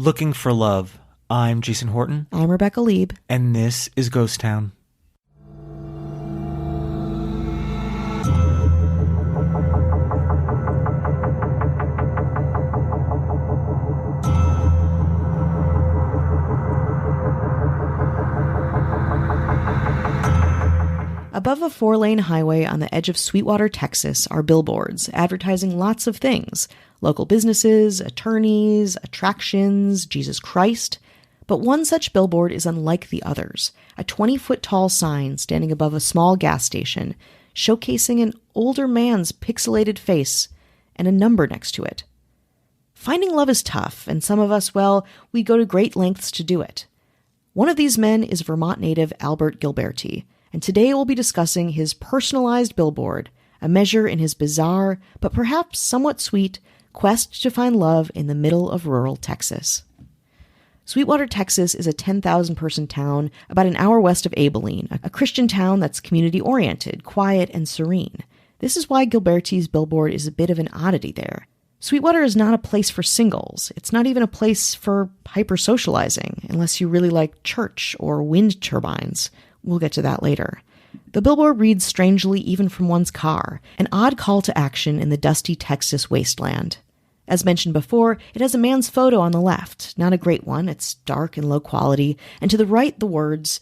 Looking for Love. I'm Jason Horton. I'm Rebecca Lieb. And this is Ghost Town. Above a 4-lane highway on the edge of Sweetwater, Texas, are billboards advertising lots of things: local businesses, attorneys, attractions, Jesus Christ. But one such billboard is unlike the others, a 20-foot-tall sign standing above a small gas station, showcasing an older man's pixelated face and a number next to it. Finding love is tough, and some of us, well, we go to great lengths to do it. One of these men is Vermont native Albert Gilberti, and today we'll be discussing his personalized billboard, a measure in his bizarre, but perhaps somewhat sweet, quest to find love in the middle of rural Texas. Sweetwater, Texas is a 10,000-person town about an hour west of Abilene, a Christian town that's community-oriented, quiet, and serene. This is why Gilberti's billboard is a bit of an oddity there. Sweetwater is not a place for singles. It's not even a place for hyper-socializing, unless you really like church or wind turbines. We'll get to that later. The billboard reads strangely even from one's car, an odd call to action in the dusty Texas wasteland. As mentioned before, it has a man's photo on the left, not a great one, it's dark and low quality, and to the right the words,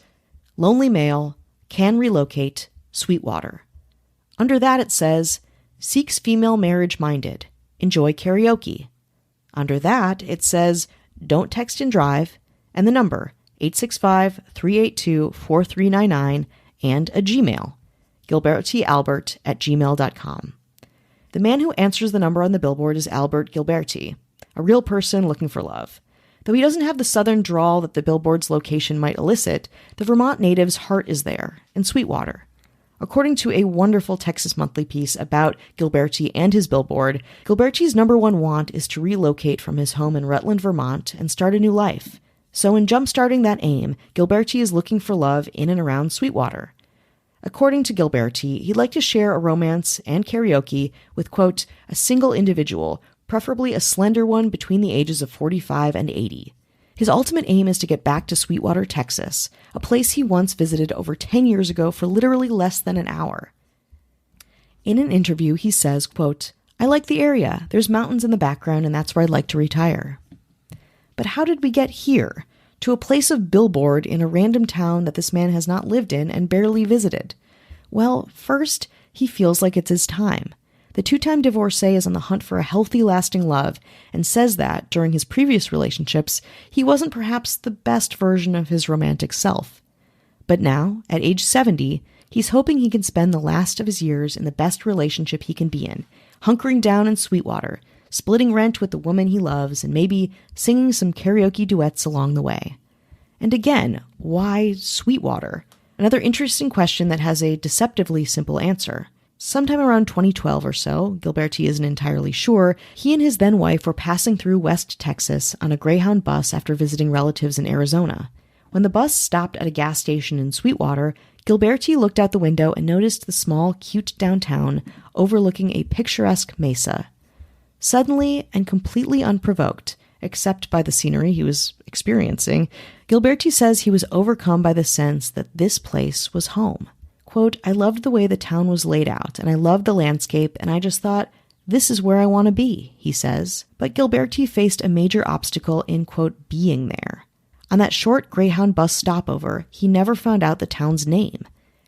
"Lonely male, can relocate, Sweetwater." Under that it says, "Seeks female marriage minded, enjoy karaoke." Under that it says, "Don't text and drive," and the number, 865-382-4399, and a Gmail, gilbertialbert@gmail.com. The man who answers the number on the billboard is Albert Gilberti, a real person looking for love. Though he doesn't have the southern drawl that the billboard's location might elicit, the Vermont native's heart is there, in Sweetwater. According to a wonderful Texas Monthly piece about Gilberti and his billboard, Gilberti's number one want is to relocate from his home in Rutland, Vermont, and start a new life. So in jump-starting that aim, Gilberti is looking for love in and around Sweetwater. According to Gilberti, he'd like to share a romance and karaoke with, quote, a single individual, preferably a slender one between the ages of 45 and 80. His ultimate aim is to get back to Sweetwater, Texas, a place he once visited over 10 years ago for literally less than an hour. In an interview, he says, quote, "I like the area. There's mountains in the background, and that's where I'd like to retire." But how did we get here, to a place of billboard in a random town that this man has not lived in and barely visited? Well, first, he feels like it's his time. The two-time divorcee is on the hunt for a healthy, lasting love, and says that, during his previous relationships, he wasn't perhaps the best version of his romantic self. But now, at age 70, he's hoping he can spend the last of his years in the best relationship he can be in, hunkering down in Sweetwater, splitting rent with the woman he loves, and maybe singing some karaoke duets along the way. And again, why Sweetwater? Another interesting question that has a deceptively simple answer. Sometime around 2012 or so, Gilberti isn't entirely sure, he and his then-wife were passing through West Texas on a Greyhound bus after visiting relatives in Arizona. When the bus stopped at a gas station in Sweetwater, Gilberti looked out the window and noticed the small, cute downtown overlooking a picturesque mesa. Suddenly and completely unprovoked, except by the scenery he was experiencing, Gilberti says he was overcome by the sense that this place was home. Quote, "I loved the way the town was laid out, and I loved the landscape, and I just thought, this is where I want to be," he says. But Gilberti faced a major obstacle in, quote, being there. On that short Greyhound bus stopover, he never found out the town's name.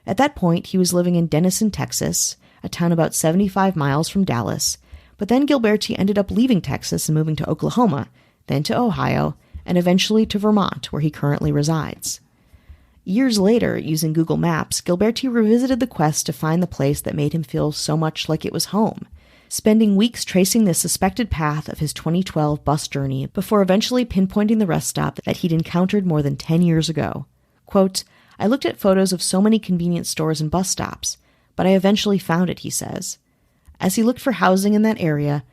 At that point, he was living in Denison, Texas, a town about 75 miles from Dallas. But then Gilberti ended up leaving Texas and moving to Oklahoma, then to Ohio, and eventually to Vermont, where he currently resides. Years later, using Google Maps, Gilberti revisited the quest to find the place that made him feel so much like it was home, spending weeks tracing the suspected path of his 2012 bus journey before eventually pinpointing the rest stop that he'd encountered more than 10 years ago. Quote, "I looked at photos of so many convenience stores and bus stops, but I eventually found it," he says. As he looked for housing in that area,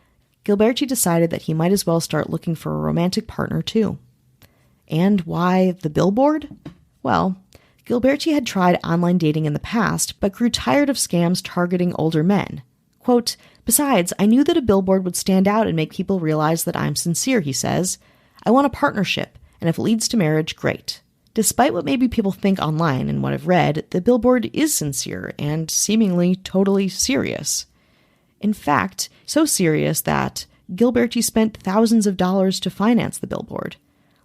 Gilberti decided that he might as well start looking for a romantic partner too. And why the billboard? Well, Gilberti had tried online dating in the past, but grew tired of scams targeting older men. Quote, "Besides, I knew that a billboard would stand out and make people realize that I'm sincere," he says. I want a partnership, and if it leads to marriage, great. Despite what maybe people think online and what I've read, the billboard is sincere and seemingly totally serious. In fact, so serious that Gilberti spent thousands of dollars to finance the billboard.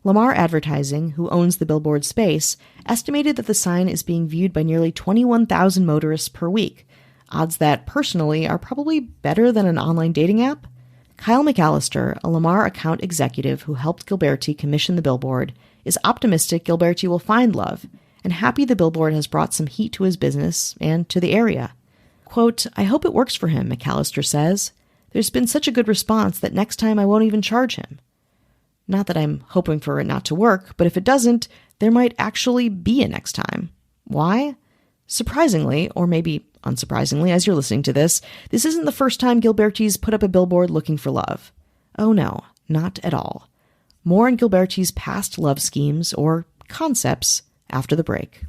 Lamar Advertising, who owns the billboard space, estimated that the sign is being viewed by nearly 21,000 motorists per week, odds that, personally, are probably better than an online dating app. Kyle McAllister, a Lamar account executive who helped Gilberti commission the billboard, is optimistic Gilberti will find love, and happy the billboard has brought some heat to his business and to the area. Quote, I hope it works for him, McAllister says. There's been such a good response that next time I won't even charge him. Not that I'm hoping for it not to work, but if it doesn't, there might actually be a next time. Why? Surprisingly, or maybe unsurprisingly as you're listening to this isn't the first time Gilberti's put up a billboard looking for love. Oh no, not at all. More on Gilberti's past love schemes or concepts after the break.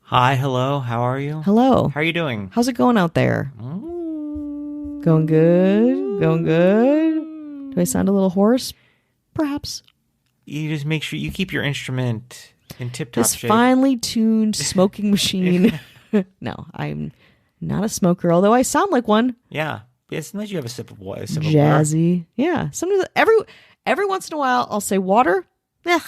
Hi, hello, how are you? Hello. How are you doing? How's it going out there? Going good? Going good? Do I sound a little hoarse? Perhaps. You just make sure you keep your instrument in tip-top This shape. finely tuned smoking machine. No, I'm not a smoker, although I sound like one. Yeah. Sometimes you have a sip of water. Of water. Jazzy. Yeah. Sometimes every once in a while I'll say water. Yeah.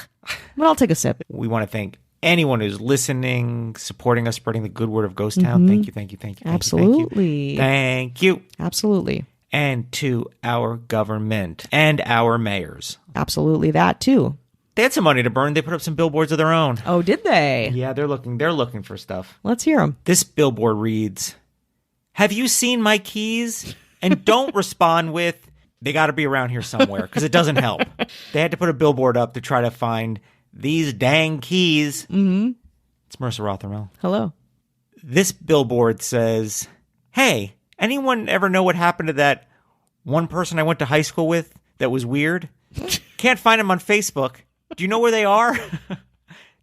But I'll take a sip. We want to thank anyone who's listening, supporting us, spreading the good word of Ghost Town. Thank you, thank you, thank you. Absolutely. Thank you. Absolutely. And to our government and our mayors. Absolutely that too. They had some money to burn. They put up some billboards of their own. Oh, did they? Yeah, they're looking for stuff. Let's hear them. This billboard reads, have you seen my keys? And don't respond with, they got to be around here somewhere, because it doesn't help. They had to put a billboard up to try to find these dang keys. Mm-hmm. It's Marissa Rothermel. Hello. This billboard says, hey, anyone ever know what happened to that one person I went to high school with that was weird? Can't find them on Facebook. Do you know where they are?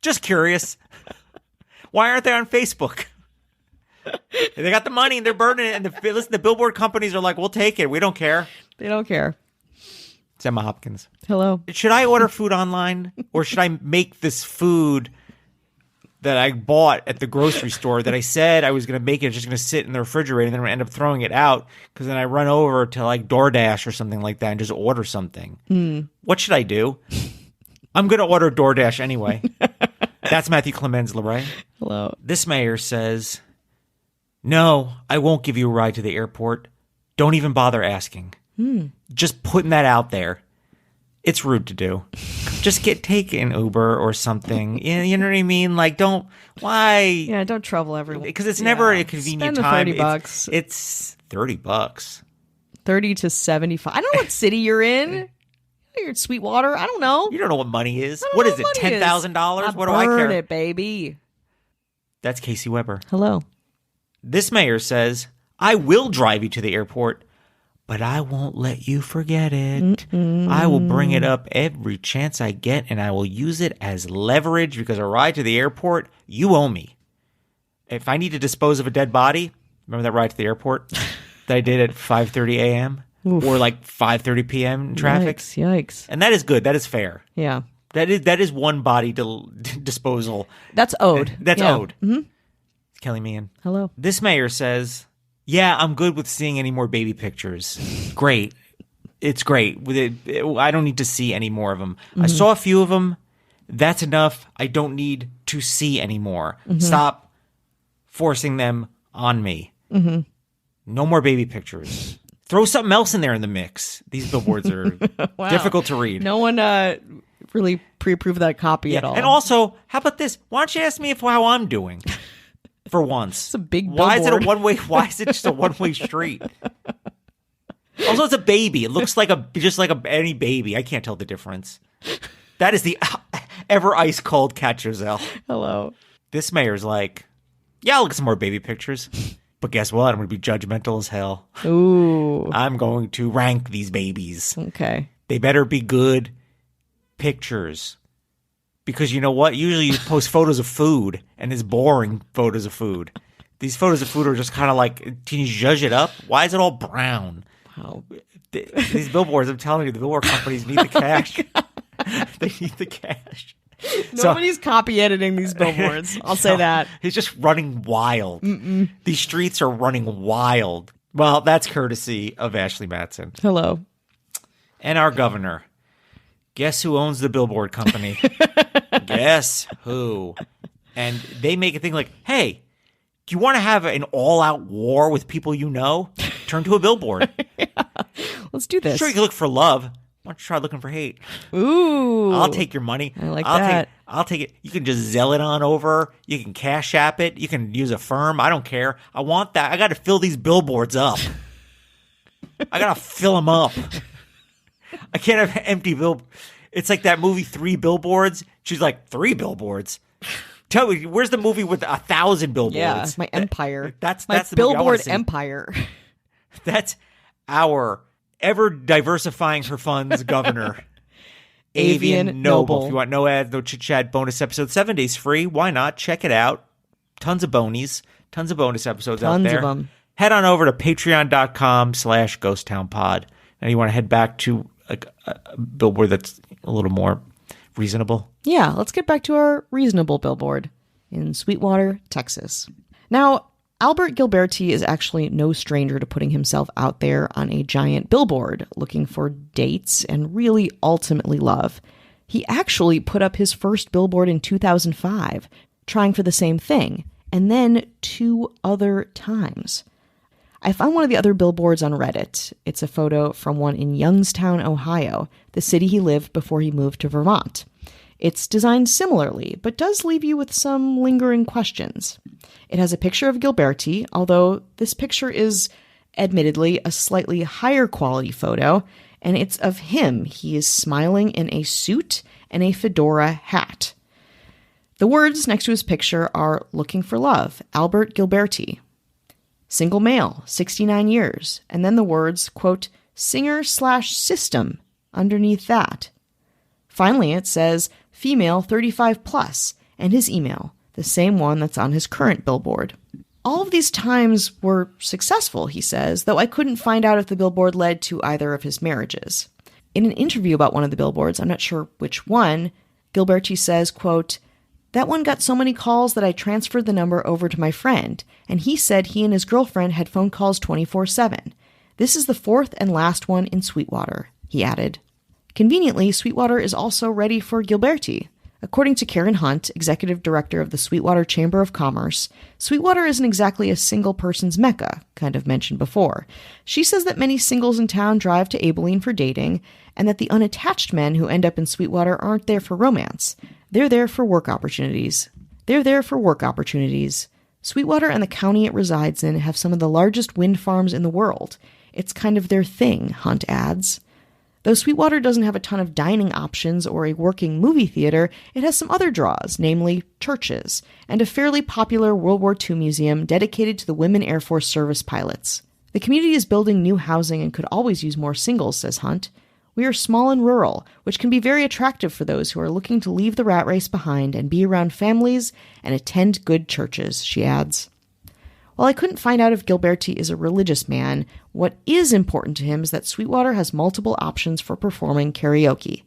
Just curious. Why aren't they on Facebook? They got the money and they're burning it. And the billboard companies are like, we'll take it. We don't care. They don't care. It's Emma Hopkins. Hello. Should I order food online, or should I make this food that I bought at the grocery store that I said I was going to make it, just going to sit in the refrigerator, and then I'm going to end up throwing it out because then I run over to like DoorDash or something like that and just order something? What should I do? I'm going to order DoorDash anyway. That's Matthew Clemens, right? Hello. This mayor says, no, I won't give you a ride to the airport. Don't even bother asking. Just putting that out there. It's rude to do. Just take an Uber or something. You know what I mean? Like, why? Yeah, don't trouble everyone. Because it's never a convenient Spend the time. $30. It's $30. 30 to 75. I don't know what city you're in. You're in Sweetwater. I don't know. You don't know what money is. I don't What know is it, what money is. $10,000? What do I care? Burn it, baby. That's Casey Weber. Hello. This mayor says, I will drive you to the airport, but I won't let you forget it. I will bring it up every chance I get, and I will use it as leverage because a ride to the airport, you owe me. If I need to dispose of a dead body, remember that ride to the airport that I did at 5:30 a.m. or like 5:30 p.m. in traffic? Yikes. And that is good. That is fair. Yeah. That is one body disposal. That's owed. That's Yeah. owed. Mm-hmm. Kelly Meehan. Hello. This mayor says, yeah, I'm good with seeing any more baby pictures. Great. It's great. I don't need to see any more of them. I saw a few of them. That's enough. I don't need to see any more. Stop forcing them on me. No more baby pictures. Throw something else in there in the mix. These billboards are Wow. difficult to read. No one really pre-approved that copy at all. And also, how about this? Why don't you ask me how I'm doing? For once. It's a big Why is it a billboard. one-way? Why is it just a one-way street? Also, it's a baby. It looks like any baby. I can't tell the difference. That is the ever ice cold Cat Giselle. Hello. This mayor's like, yeah, I'll look at some more baby pictures. But guess what? I'm going to be judgmental as hell. Ooh. I'm going to rank these babies. Okay. They better be good pictures. Because you know what? Usually you post photos of food, and it's boring photos of food. These photos of food are just kind of like, can you zhuzh it up? Why is it all brown? Wow. These billboards, I'm telling you, the billboard companies need the cash. They need the cash. Nobody's copy editing these billboards. I'll say that. He's just running wild. These streets are running wild. Well, that's courtesy of Ashley Matson. Hello. And our governor. Guess who owns the Billboard company? Guess who? And they make a thing like, hey, do you want to have an all-out war with people you know? Turn to a billboard. Yeah. Let's do this. Sure, you can look for love. Why don't you try looking for hate? Ooh. I'll take your money. I like that. I'll take it. You can just Zell it on over. You can Cash App it. You can use a firm. I don't care. I want that. I got to fill these billboards up. I got to fill them up. I can't have empty billboards. It's like that movie, 3 Billboards. She's like, 3 billboards? Tell me, where's the movie with 1,000 billboards? Yeah, my empire. That's my the movie I wanna Billboard see. empire. That's our ever diversifying her funds governor. Avian Noble. If you want no ads, no chit chat, bonus episode, 7 days free. Why not? Check it out. Tons of bonies, tons of bonus episodes out there. Tons of them. Head on over to patreon.com/ghosttownpod. And you want to head back to a billboard that's a little more reasonable. Yeah, let's get back to our reasonable billboard in Sweetwater, Texas. Now, Albert Gilberti is actually no stranger to putting himself out there on a giant billboard looking for dates and really ultimately love. He actually put up his first billboard in 2005, trying for the same thing, and then 2 other times. I found one of the other billboards on Reddit. It's a photo from one in Youngstown, Ohio, the city he lived before he moved to Vermont. It's designed similarly, but does leave you with some lingering questions. It has a picture of Gilberti, although this picture is admittedly a slightly higher quality photo, and it's of him. He is smiling in a suit and a fedora hat. The words next to his picture are "Looking for Love, Albert Gilberti." Single male, 69 years, and then the words, quote, "singer/system" underneath that. Finally, it says female 35 plus, and his email, the same one that's on his current billboard. All of these times were successful, he says, though I couldn't find out if the billboard led to either of his marriages. In an interview about one of the billboards, I'm not sure which one, Gilberti says, quote, "That one got so many calls that I transferred the number over to my friend, and he said he and his girlfriend had phone calls 24/7. This is the 4th and last one in Sweetwater," he added. Conveniently, Sweetwater is also ready for Gilberti. According to Karen Hunt, executive director of the Sweetwater Chamber of Commerce, Sweetwater isn't exactly a single person's mecca, kind of mentioned before. She says that many singles in town drive to Abilene for dating, and that the unattached men who end up in Sweetwater aren't there for romance. They're there for work opportunities. Sweetwater and the county it resides in have some of the largest wind farms in the world. It's kind of their thing, Hunt adds. Though Sweetwater doesn't have a ton of dining options or a working movie theater, it has some other draws, namely churches, and a fairly popular World War II museum dedicated to the women Air Force service pilots. The community is building new housing and could always use more singles, says Hunt. We are small and rural, which can be very attractive for those who are looking to leave the rat race behind and be around families and attend good churches, she adds. While I couldn't find out if Gilberti is a religious man, what is important to him is that Sweetwater has multiple options for performing karaoke.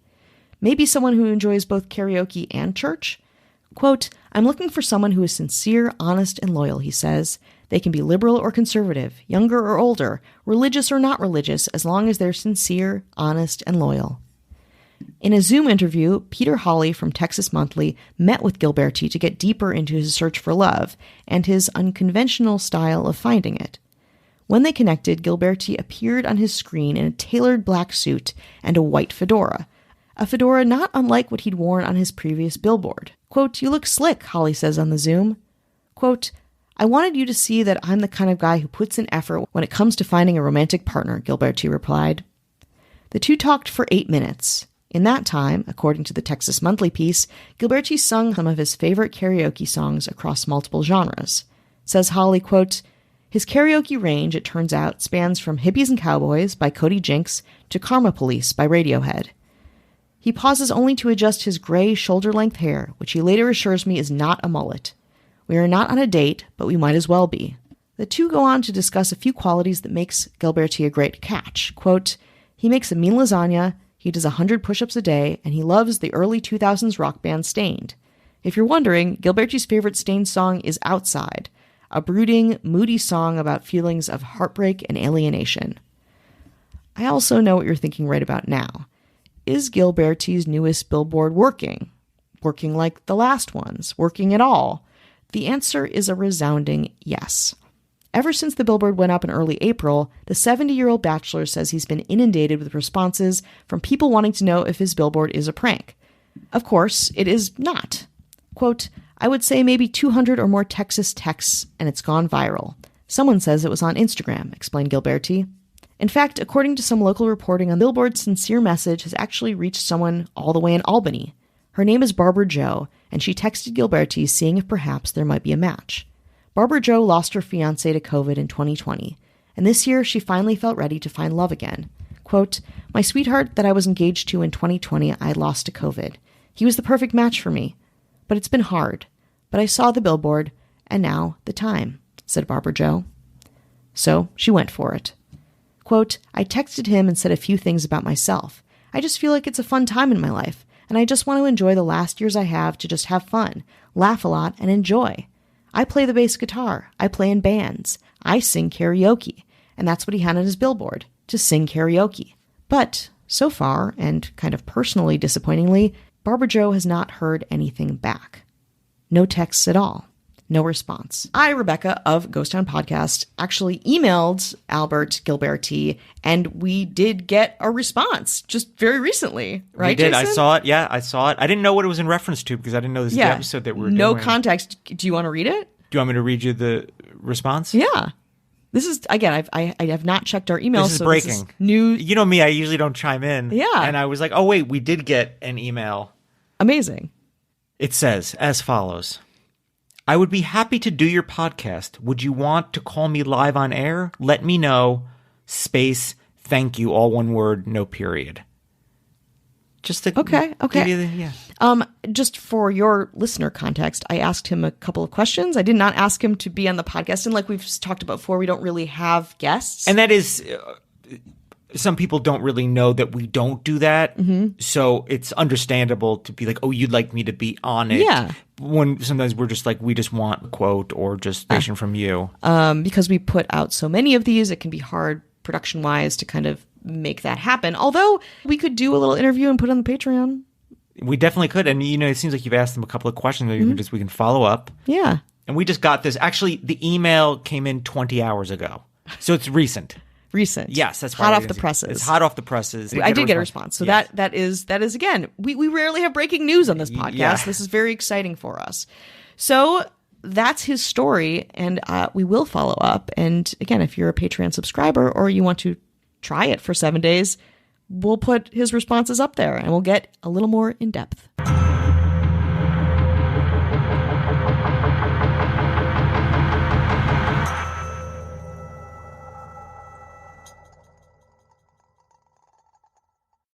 Maybe someone who enjoys both karaoke and church? Quote, "I'm looking for someone who is sincere, honest, and loyal," he says. "They can be liberal or conservative, younger or older, religious or not religious, as long as they're sincere, honest, and loyal." In a Zoom interview, Peter Hawley from Texas Monthly met with Gilberti to get deeper into his search for love and his unconventional style of finding it. When they connected, Gilberti appeared on his screen in a tailored black suit and a white fedora. A fedora not unlike what he'd worn on his previous billboard. Quote, "You look slick," Hawley says on the Zoom. Quote, "I wanted you to see that I'm the kind of guy who puts in effort when it comes to finding a romantic partner," Gilberti replied. The two talked for 8 minutes. In that time, according to the Texas Monthly piece, Gilberti sung some of his favorite karaoke songs across multiple genres. Says Hawley, quote, "His karaoke range, it turns out, spans from Hippies and Cowboys by Cody Jinks to Karma Police by Radiohead. He pauses only to adjust his gray shoulder-length hair, which he later assures me is not a mullet. We are not on a date, but we might as well be." The two go on to discuss a few qualities that makes Gilberti a great catch. Quote, "He makes a mean lasagna, he He does 100 push-ups a day, and he loves the early 2000s rock band Stained. If you're wondering, Gilberti's favorite Stained song is Outside, a brooding, moody song about feelings of heartbreak and alienation. I also know what you're thinking right about now. Is Gilberti's newest Billboard working? Working like the last ones? Working at all? The answer is a resounding yes. Ever since the Billboard went up in early April, the 70-year-old bachelor says he's been inundated with responses from people wanting to know if his Billboard is a prank. Of course, it is not. Quote, I would say maybe 200 or more Texas texts, and it's gone viral. Someone says it was on Instagram, explained Gilberti. In fact, according to some local reporting, a Billboard's sincere message has actually reached someone all the way in Albany. Her name is Barbara Jo, and she texted Gilberti seeing if perhaps there might be a match. Barbara Jo lost her fiancé to COVID in 2020, and this year she finally felt ready to find love again. Quote, my sweetheart that I was engaged to in 2020 I lost to COVID. He was the perfect match for me. But it's been hard. But I saw the Billboard, and now the time, said Barbara Jo. So she went for it. Quote, I texted him and said a few things about myself. I just feel like it's a fun time in my life, and I just want to enjoy the last years I have to just have fun, laugh a lot, and enjoy. I play the bass guitar. I play in bands. I sing karaoke. And that's what he had on his Billboard, to sing karaoke. But so far, and kind of personally disappointingly, Barbara Jo has not heard anything back. No texts at all. No response. I, Rebecca of Ghost Town Podcast, actually emailed Albert Gilberti, and we did get a response just very recently, right, We did. Jason? I saw it. Yeah, I saw it. I didn't know what it was in reference to because I didn't know this is the episode that we were doing. No context. Do you want to read it? Do you want me to read you the response? Yeah. This is, again, I have not checked our emails. This is breaking. This is new. You know me, I usually don't chime in. Yeah. And I was like, oh, wait, we did get an email. Amazing. It says as follows. I would be happy to do your podcast. Would you want to call me live on air? Let me know. Space. Thank you. All one word. No period. Just to Okay. give you the, Just for your listener context, I asked him a couple of questions. I did not ask him to be on the podcast. And like we've talked about before, we don't really have guests. And that is, some people don't really know that we don't do that. Mm-hmm. So it's understandable to be like, oh, you'd like me to be on it. Yeah. When sometimes we're just like, we just want a quote or just information from you. Because we put out so many of these, it can be hard production-wise to kind of make that happen. Although we could do a little interview and put it on the Patreon. We definitely could. And, you know, it seems like you've asked them a couple of questions that we can follow up. Yeah. And we just got this. Actually, the email came in 20 hours ago. So it's recent. Recent. Yes, that's why hot off the presses. It's hot off the presses. I did get a response. So yes. that is again, we rarely have breaking news on this podcast. Yeah. This is very exciting for us. So that's his story, and we will follow up. And again, if you're a Patreon subscriber or you want to try it for 7 days, we'll put his responses up there and we'll get a little more in depth.